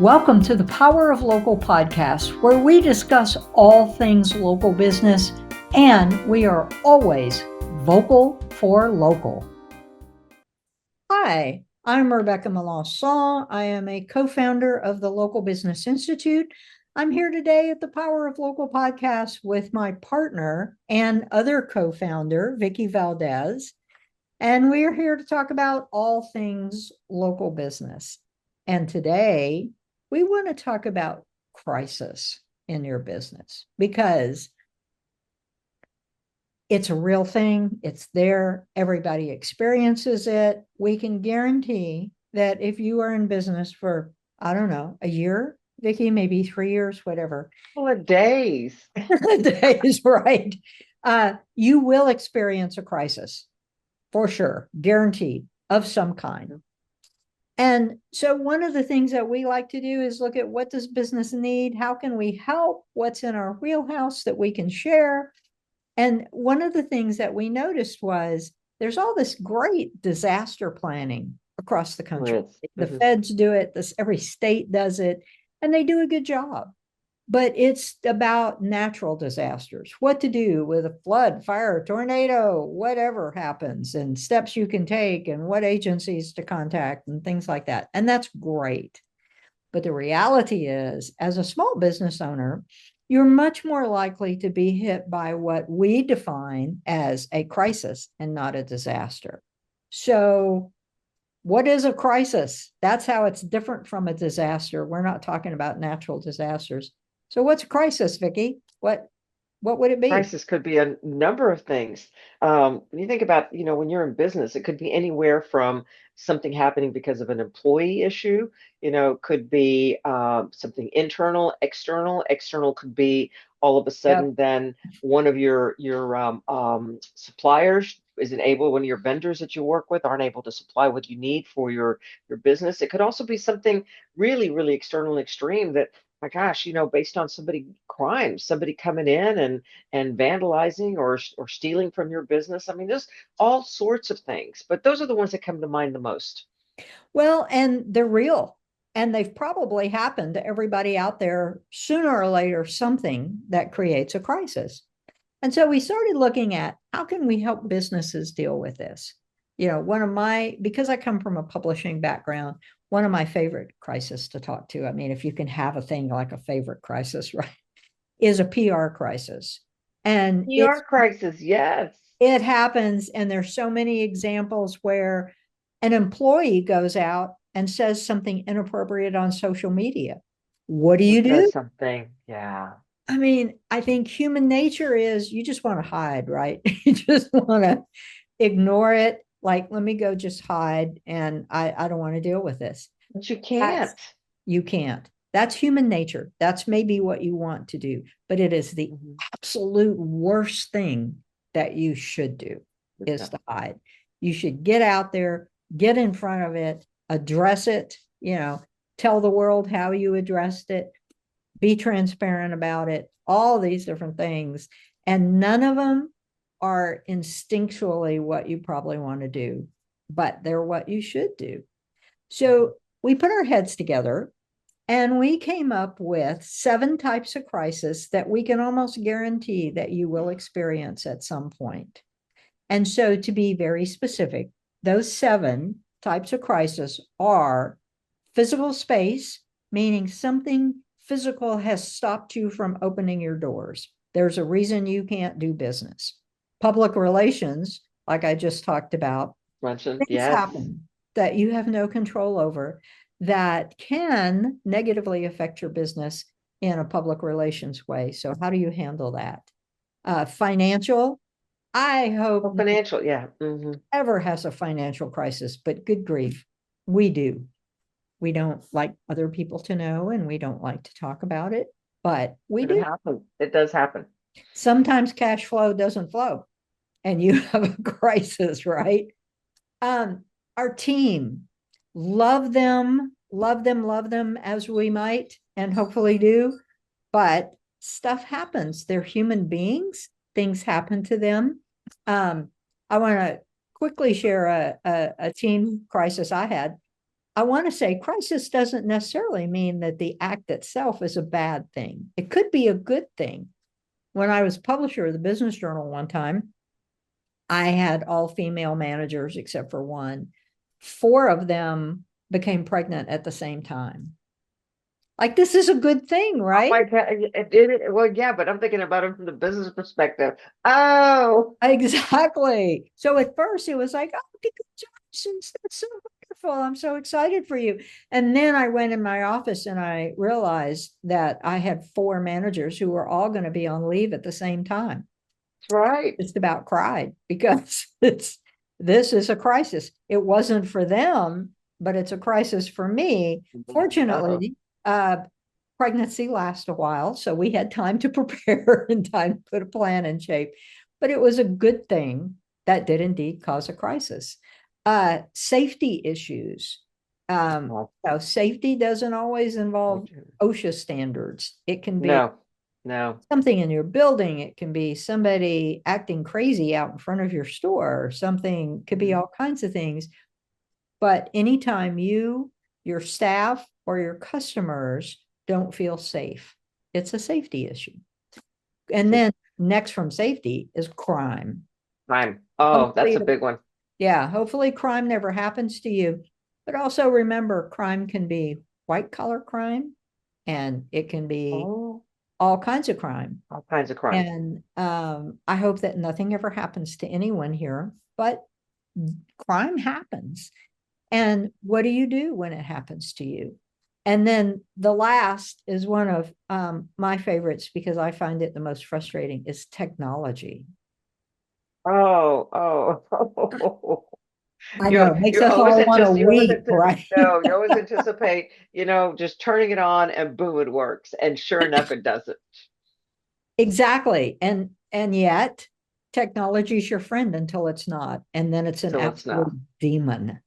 Welcome to the Power of Local podcast, where we discuss all things local business, and we are always vocal for local. Hi, I'm Rebecca Melanson. I am a co-founder of the Local Business Institute. I'm here today at the Power of Local podcast with my partner and other co-founder, Vicki Valdez. And we are here to talk about all things local business. And today we want to talk about crisis in your business because it's a real thing. It's there. Everybody experiences it. We can guarantee that if you are in business for, I don't know, a year, Vicki, maybe 3 years, whatever. Well, days. Days, right. You will experience a crisis for sure, guaranteed, of some kind. And so one of the things that we like to do is look at what does business need? How can we help? What's in our wheelhouse that we can share? And one of the things that we noticed was there's all this great disaster planning across the country. The feds do it, every state does it, and they do a good job. But it's about natural disasters, what to do with a flood, fire, tornado, whatever happens, and steps you can take, and what agencies to contact, and things like that. And that's great. But the reality is, as a small business owner, you're much more likely to be hit by what we define as a crisis and not a disaster. So, what is a crisis? That's how it's different from a disaster. We're not talking about natural disasters. So what's a crisis, Vicki? What would it be? Crisis could be a number of things. When you think about, when you're in business, it could be anywhere from something happening because of an employee issue, could be something internal, external. External could be all of a sudden then one of your suppliers isn't able, one of your vendors that you work with aren't able to supply what you need for your business. It could also be something really, really external and extreme that, my gosh, based on somebody coming in and vandalizing or stealing from your business. I mean, there's all sorts of things, but those are the ones that come to mind the most. Well, and they're real, and they've probably happened to everybody out there sooner or later, something that creates a crisis. And so we started looking at how can we help businesses deal with this? Because I come from a publishing background, one of my favorite crises to talk to, I mean, if you can have a thing like a favorite crisis, right, is a PR crisis. And PR crisis, yes. It happens, and there's so many examples where an employee goes out and says something inappropriate on social media. What do you do? Something, yeah. I mean, I think human nature is you just want to hide, right? You just want to ignore it. Like, let me go just hide, and I don't want to deal with this. But you can't. You can't. That's human nature. That's maybe what you want to do, but it is the absolute worst thing that you should do is to hide. You should get out there, get in front of it, address it, tell the world how you addressed it, be transparent about it, all these different things. And none of them are instinctually what you probably want to do, but they're what you should do. So we put our heads together and we came up with 7 types of crisis that we can almost guarantee that you will experience at some point. And so to be very specific, those 7 types of crisis are physical space, meaning something physical has stopped you from opening your doors. There's a reason you can't do business. Public relations, like I just talked about, things happen that you have no control over that can negatively affect your business in a public relations way. So how do you handle that? Financial, I hope financial, yeah. Ever has a financial crisis, but good grief, we do. We don't like other people to know, and we don't like to talk about it, but we do. It does happen. Sometimes cash flow doesn't flow and you have a crisis, right? Our team, love them as we might and hopefully do, but stuff happens. They're human beings. Things happen to them. I want to quickly share a team crisis I had. I want to say crisis doesn't necessarily mean that the act itself is a bad thing. It could be a good thing. When I was publisher of the Business Journal one time, I had all female managers except for one. Four of them became pregnant at the same time. Like, this is a good thing, Oh right? my God. Well, yeah, but I'm thinking about it from the business perspective. Oh, Exactly. So at first it was like, oh, congratulations. That's so wonderful. I'm so excited for you. And then I went in my office and I realized that I had four managers who were all going to be on leave at the same time. that's right. Just about cried because this is a crisis. It wasn't for them, but it's a crisis for me. Uh-oh. Fortunately, pregnancy lasts a while, so we had time to prepare and time to put a plan in shape. But it was a good thing that did indeed cause a crisis. Safety issues. Oh, Safety doesn't always involve OSHA standards. It can be no, no. something in your building. It can be somebody acting crazy out in front of your store, or something could be all kinds of things. But anytime you, your staff, or your customers don't feel safe, it's a safety issue. And then next from safety is crime. Time. Oh, that's Hopefully, a big one. yeah, hopefully crime never happens to you. But also remember, crime can be white collar crime and it can be Oh, all kinds of crime. all kinds of crime. And I hope that nothing ever happens to anyone here, but crime happens. And what do you do when it happens to you? And then the last is one of my favorites because I find it the most frustrating is technology. Oh, oh. I know, it makes us all want to weep, right? You always anticipate, just turning it on and boom, it works. And sure enough, it doesn't. Exactly. And yet technology is your friend until it's not. And then it's an Till it's absolute not. demon.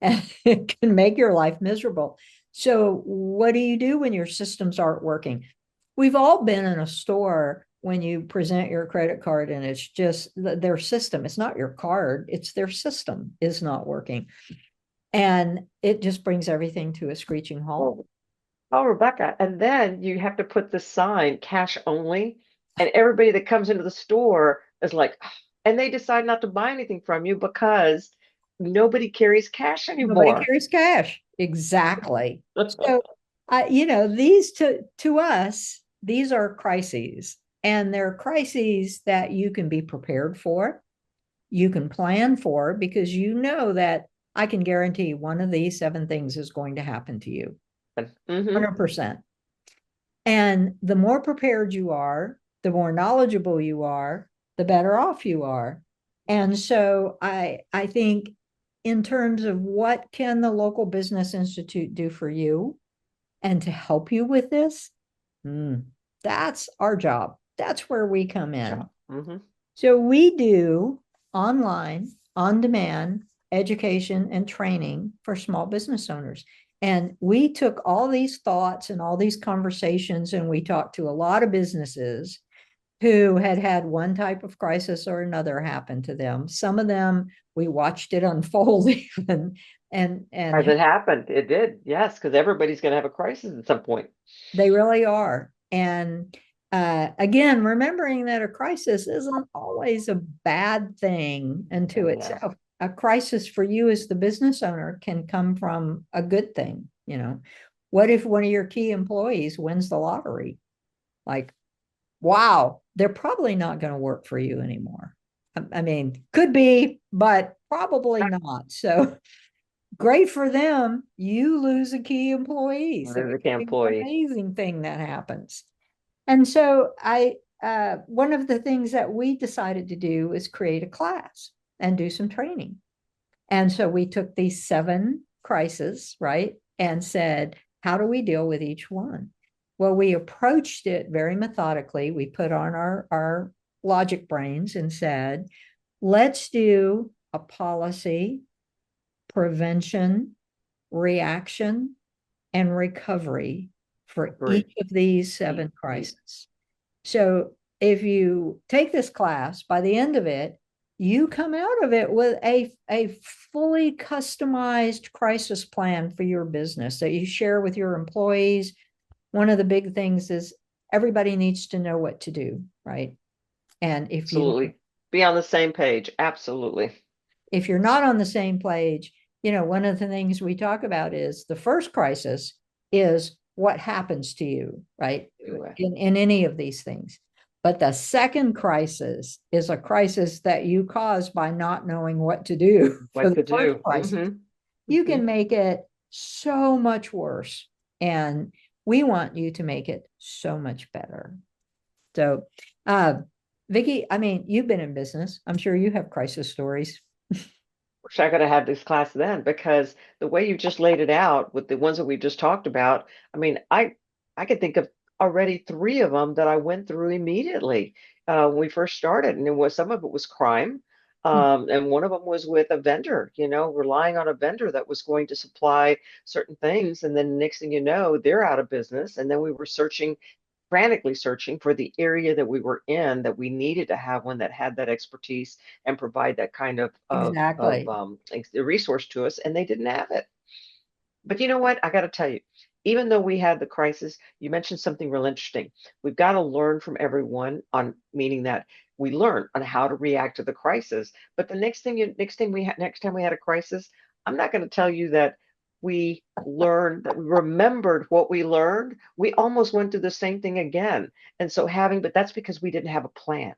And it can make your life miserable. So what do you do when your systems aren't working? We've all been in a store when you present your credit card and it's just their system. It's not your card, it's their system is not working. And it just brings everything to a screeching halt. Oh, oh, Rebecca. And then you have to put the sign cash only. And everybody that comes into the store is like, "Ah," and they decide not to buy anything from you because nobody carries cash Nobody anymore. carries cash. Exactly. So, these to us, these are crises, and they're crises that you can be prepared for, you can plan for, because you know that I can guarantee one of these seven things is going to happen to you, Hmm. 100%. And the more prepared you are, the more knowledgeable you are, the better off you are. And so I think in terms of what can the local business institute do for you and to help you with this, that's our job. That's where we come in. Job. Hmm. So we do online, on demand education and training for small business owners. And we took all these thoughts and all these conversations, and we talked to a lot of businesses who had had one type of crisis or another happen to them. Some of them, we watched it unfold even, As and it happened, it did. Yes, because everybody's going to have a crisis at some point. they really are. And again, remembering that a crisis isn't always a bad thing unto Yeah. itself. A crisis for you as the business owner can come from a good thing. What if one of your key employees wins the lottery? Like, wow, they're probably not going to work for you anymore. I mean, could be, but probably not. So great for them. You lose a key employee. So As it a could be an employee. amazing thing that happens. And so one of the things that we decided to do is create a class and do some training. And so we took these seven crises, right? And said, how do we deal with each one? Well, we approached it very methodically. We put on our logic brains and said, let's do a policy, prevention, reaction, and recovery for Great. each of these seven crises. So if you take this class, by the end of it, you come out of it with a fully customized crisis plan for your business that you share with your employees. One of the big things is everybody needs to know what to do, right? And Absolutely. Be on the same page. Absolutely. if you're not on the same page, one of the things we talk about is the first crisis is what happens to you, right? In any of these things. But the second crisis is a crisis that you caused by not knowing what to do for the first crisis. You can make it so much worse. And we want you to make it so much better. So, Vicki, I mean, you've been in business. I'm sure you have crisis stories. Wish I could have had this class then, because the way you just laid it out with the ones that we just talked about, I mean, I could think of already 3 of them that I went through immediately when we first started, and some of it was crime, and one of them was with a vendor, relying on a vendor that was going to supply certain things, and then next thing you know, they're out of business, and then we were frantically searching for the area that we were in, that we needed to have one that had that expertise and provide that kind of Exactly. resource to us, and they didn't have it. But you know what? I got to tell you, even though we had the crisis, you mentioned something real interesting. We've got to learn from everyone, on meaning that we learn on how to react to the crisis. But the next time we had a crisis, I'm not going to tell you that we remembered what we learned. We almost went through the same thing again. And so but that's because we didn't have a plan.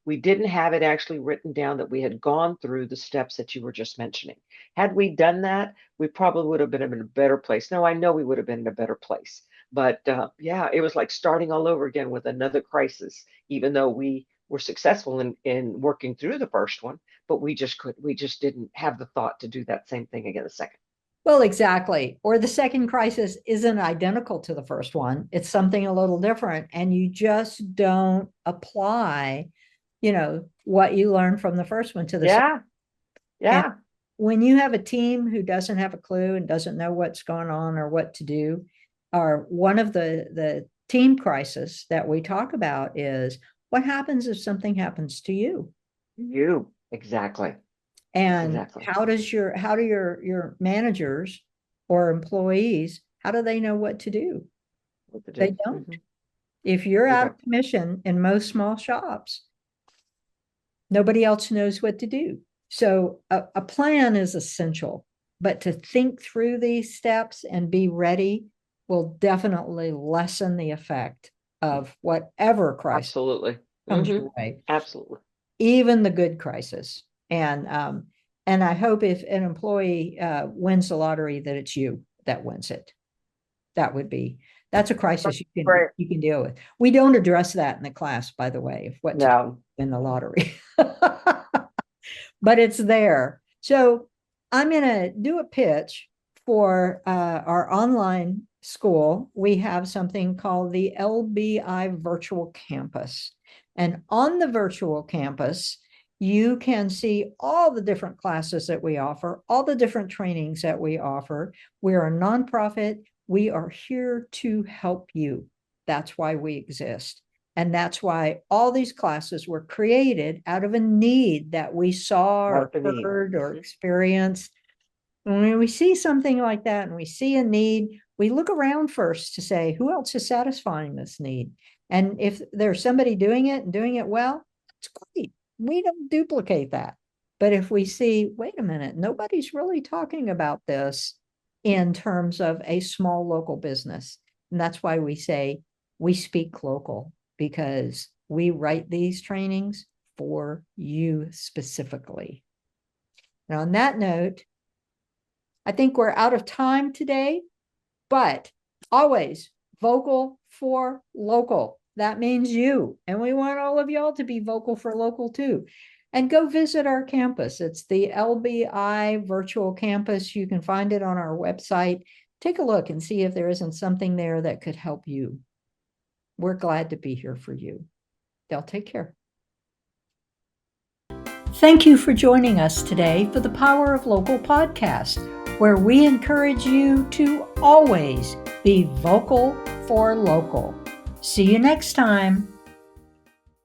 We didn't have it actually written down that we had gone through the steps that you were just mentioning. Had we done that, we probably would have been in a better place. No, I know we would have been in a better place. But yeah, it was like starting all over again with another crisis, even though we were successful in working through the first one, but we just didn't have the thought to do that same thing again the second. Well, exactly. Or the second crisis isn't identical to the first one. It's something a little different. And you just don't apply, what you learned from the first one to the second. Yeah. Yeah. And when you have a team who doesn't have a clue and doesn't know what's going on or what to do, or one of the team crisis that we talk about is what happens if something happens to you? Exactly. And exactly. how do your managers or employees, how do they know what to do? They don't. If you're out of commission in most small shops, nobody else knows what to do. So a plan is essential, but to think through these steps and be ready will definitely lessen the effect of whatever crisis comes your way. Absolutely. Even the good crisis. And I hope if an employee wins the lottery, that it's you that wins it. That's a crisis you can deal with. We don't address that in the class, by the way, what to do in the lottery. But it's there. So I'm going to do a pitch for our online school. We have something called the LBI Virtual Campus. And on the virtual campus, you can see all the different classes that we offer, all the different trainings that we offer. We're a nonprofit. We are here to help you. That's why we exist. And that's why all these classes were created out of a need that we saw or heard or experienced. When we see something like that and we see a need, we look around first to say, who else is satisfying this need? And if there's somebody doing it and doing it well, that's great. We don't duplicate that. But if we see, wait a minute, nobody's really talking about this in terms of a small local business. And that's why we say we speak local, because we write these trainings for you specifically. And on that note, I think we're out of time today, but always vocal for local. That means you. And we want all of y'all to be vocal for local too. And go visit our campus. It's the LBI Virtual Campus. You can find it on our website. Take a look and see if there isn't something there that could help you. We're glad to be here for you. They'll take care. Thank you for joining us today for the Power of Local podcast, where we encourage you to always be vocal for local. See you next time.